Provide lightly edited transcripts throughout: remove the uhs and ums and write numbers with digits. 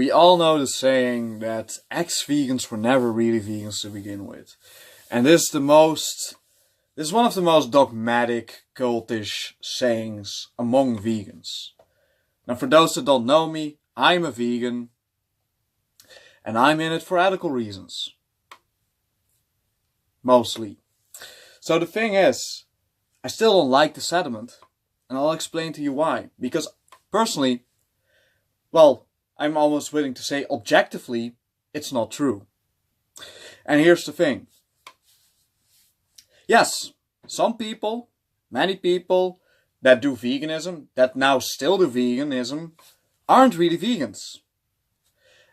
We all know the saying that ex-vegans were never really vegans to begin with. And this is one of the most dogmatic, cultish sayings among vegans. Now for those that don't know me, I'm a vegan. And I'm in it for ethical reasons. Mostly. So the thing is, I still don't like the sentiment. And I'll explain to you why. Because personally, well, I'm almost willing to say objectively, it's not true. And here's the thing. Yes, some people, many people that do veganism, that now still do veganism, aren't really vegans.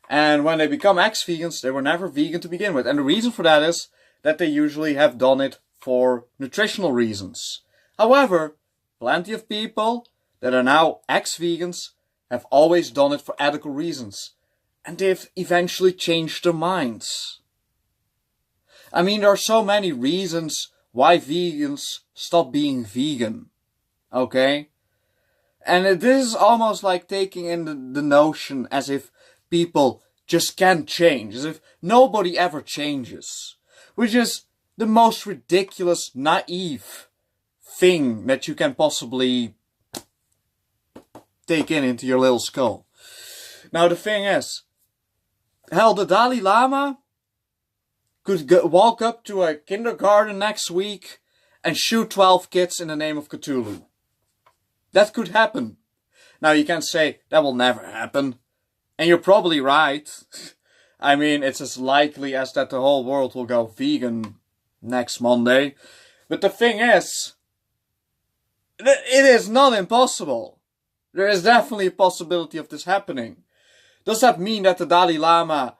And when they become ex-vegans, they were never vegan to begin with. And the reason for that is that they usually have done it for nutritional reasons. However, plenty of people that are now ex-vegans have always done it for ethical reasons. And they've eventually changed their minds. I mean, there are so many reasons why vegans stop being vegan. Okay? And this is almost like taking in the notion as if people just can't change. As if nobody ever changes. Which is the most ridiculous, naive thing that you can possibly take into your little skull. Now the thing is, hell, the Dalai Lama could walk up to a kindergarten next week and shoot 12 kids in the name of Cthulhu. That could happen. Now you can say, that will never happen. And you're probably right. I mean, it's as likely as that the whole world will go vegan next Monday. But the thing is, it is not impossible. There is definitely a possibility of this happening. Does that mean that the Dalai Lama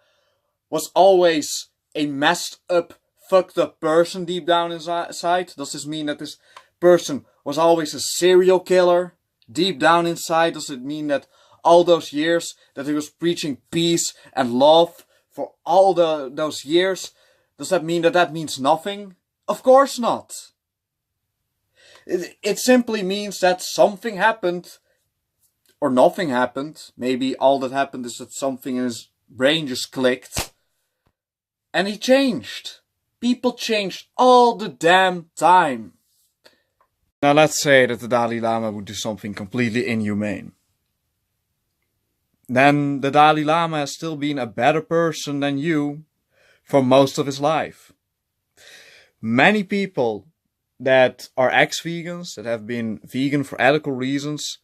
was always a messed up, fucked up person deep down inside? Does this mean that this person was always a serial killer deep down inside? Does it mean that all those years that he was preaching peace and love for all those years, does that mean that that means nothing? Of course not. It simply means that something happened, or nothing happened. Maybe all that happened is that something in his brain just clicked. And he changed. People changed all the damn time. Now let's say that the Dalai Lama would do something completely inhumane. Then the Dalai Lama has still been a better person than you for most of his life. Many people that are ex-vegans, that have been vegan for ethical reasons,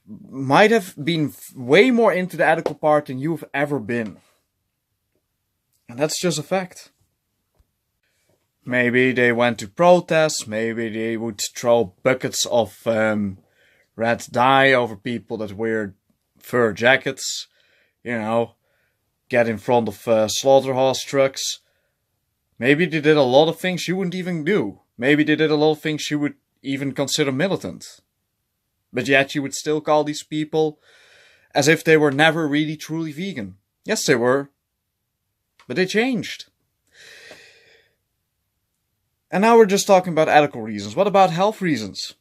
might have been way more into the ethical part than you've ever been. And that's just a fact. Maybe they went to protests, maybe they would throw buckets of red dye over people that wear fur jackets, you know, get in front of slaughterhouse trucks. Maybe they did a lot of things you wouldn't even do. Maybe they did a lot of things you would even consider militant. But yet you would still call these people as if they were never really truly vegan. Yes, they were. But they changed. And now we're just talking about ethical reasons. What about health reasons?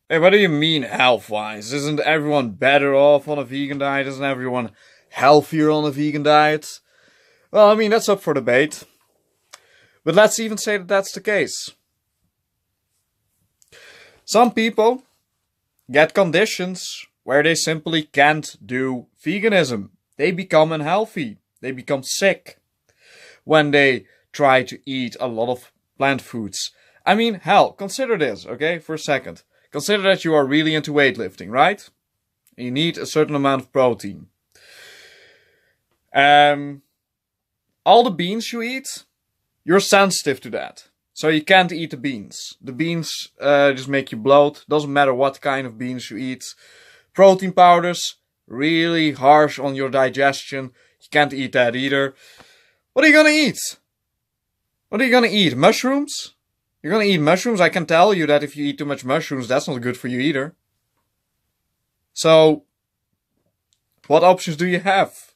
Hey, what do you mean health-wise? Isn't everyone better off on a vegan diet? Isn't everyone healthier on a vegan diet? Well, I mean, that's up for debate. But let's even say that that's the case. Some people get conditions where they simply can't do veganism. They become unhealthy. They become sick when they try to eat a lot of plant foods. I mean, hell, consider this, okay, for a second. Consider that you are really into weightlifting, right? You need a certain amount of protein. All the beans you eat, you're sensitive to that. So you can't eat the beans. The beans just make you bloat. Doesn't matter what kind of beans you eat. Protein powders, really harsh on your digestion. You can't eat that either. What are you gonna eat? What are you gonna eat? Mushrooms? You're gonna eat mushrooms? I can tell you that if you eat too much mushrooms, that's not good for you either. So, what options do you have?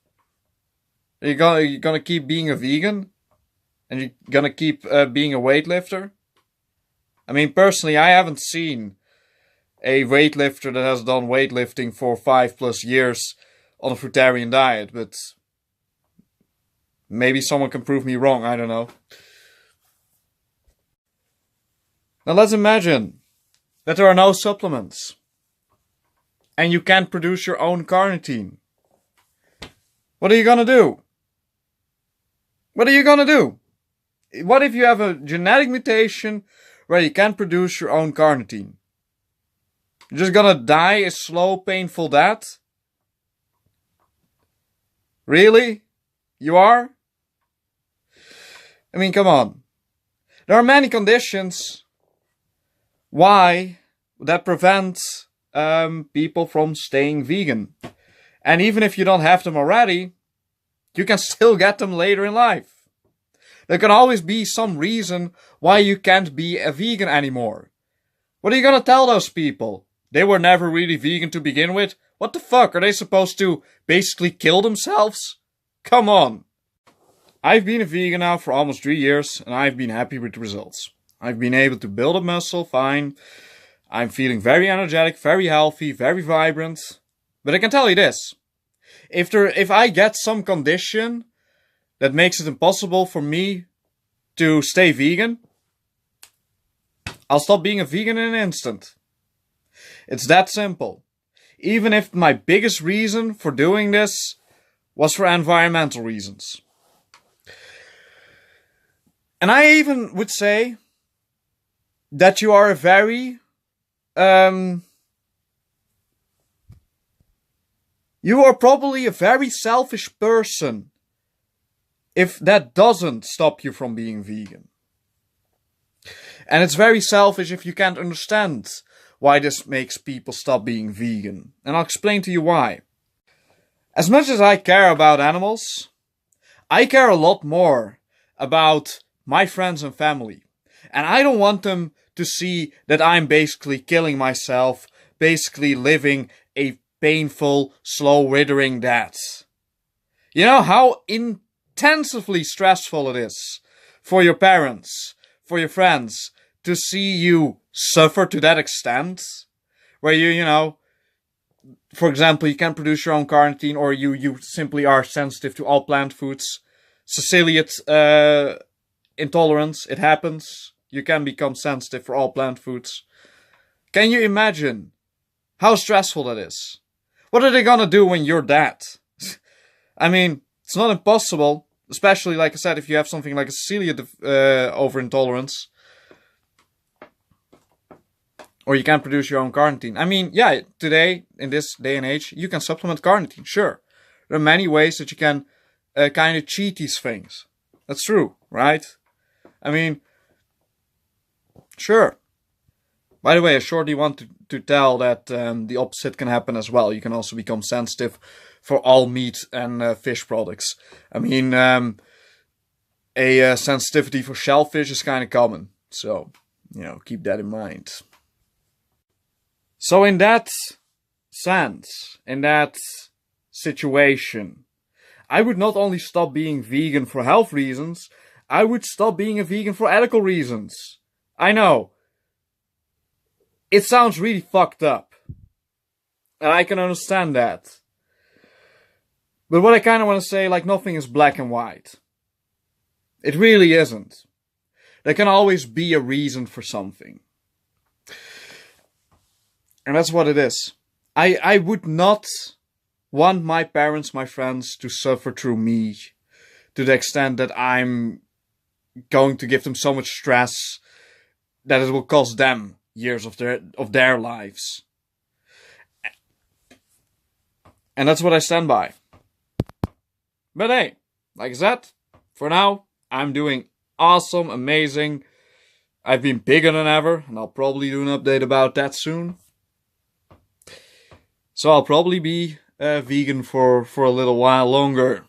Are you gonna keep being a vegan? And you're gonna keep being a weightlifter? I mean, personally, I haven't seen a weightlifter that has done weightlifting for 5+ years on a fruitarian diet, but maybe someone can prove me wrong, I don't know. Now let's imagine that there are no supplements and you can't produce your own carnitine. What are you gonna do? What are you gonna do? What if you have a genetic mutation where you can't produce your own carnitine? You're just gonna die a slow, painful death? Really? You are? I mean, come on. There are many conditions that prevent people from staying vegan. And even if you don't have them already, you can still get them later in life. There can always be some reason why you can't be a vegan anymore. What are you gonna tell those people? They were never really vegan to begin with? What the fuck? Are they supposed to basically kill themselves? Come on. I've been a vegan now for almost 3 years and I've been happy with the results. I've been able to build up muscle, fine. I'm feeling very energetic, very healthy, very vibrant. But I can tell you this. If I get some condition that makes it impossible for me to stay vegan, I'll stop being a vegan in an instant. It's that simple. Even if my biggest reason for doing this was for environmental reasons. And I even would say that you are a very you are probably a very selfish person if that doesn't stop you from being vegan. And it's very selfish if you can't understand why this makes people stop being vegan. And I'll explain to you why. As much as I care about animals, I care a lot more about my friends and family. And I don't want them to see that I'm basically killing myself, basically living a painful, slow withering death. You know how intensively stressful it is for your parents, for your friends, to see you suffer to that extent? Where you know, for example, you can't produce your own carnitine, or you simply are sensitive to all plant foods. Celiac intolerance, it happens. You can become sensitive for all plant foods. Can you imagine how stressful that is? What are they gonna do when you're dead? I mean, it's not impossible, especially, like I said, if you have something like a celiac over-intolerance. Or you can't produce your own carnitine. I mean, yeah, today, in this day and age, you can supplement carnitine, sure. There are many ways that you can kind of cheat these things. That's true, right? I mean, sure. By the way, I shortly want to tell that the opposite can happen as well. You can also become sensitive for all meat and fish products. I mean, a sensitivity for shellfish is kind of common. So, you know, keep that in mind. So in that sense, in that situation, I would not only stop being vegan for health reasons, I would stop being a vegan for ethical reasons. I know. It sounds really fucked up. And I can understand that. But what I kind of want to say, like, nothing is black and white. It really isn't. There can always be a reason for something. And that's what it is. I would not want my parents, my friends, to suffer through me to the extent that I'm going to give them so much stress that it will cost them years of their lives. And that's what I stand by. But hey, like I said, for now, I'm doing awesome, amazing. I've been bigger than ever, and I'll probably do an update about that soon. So I'll probably be vegan for a little while longer.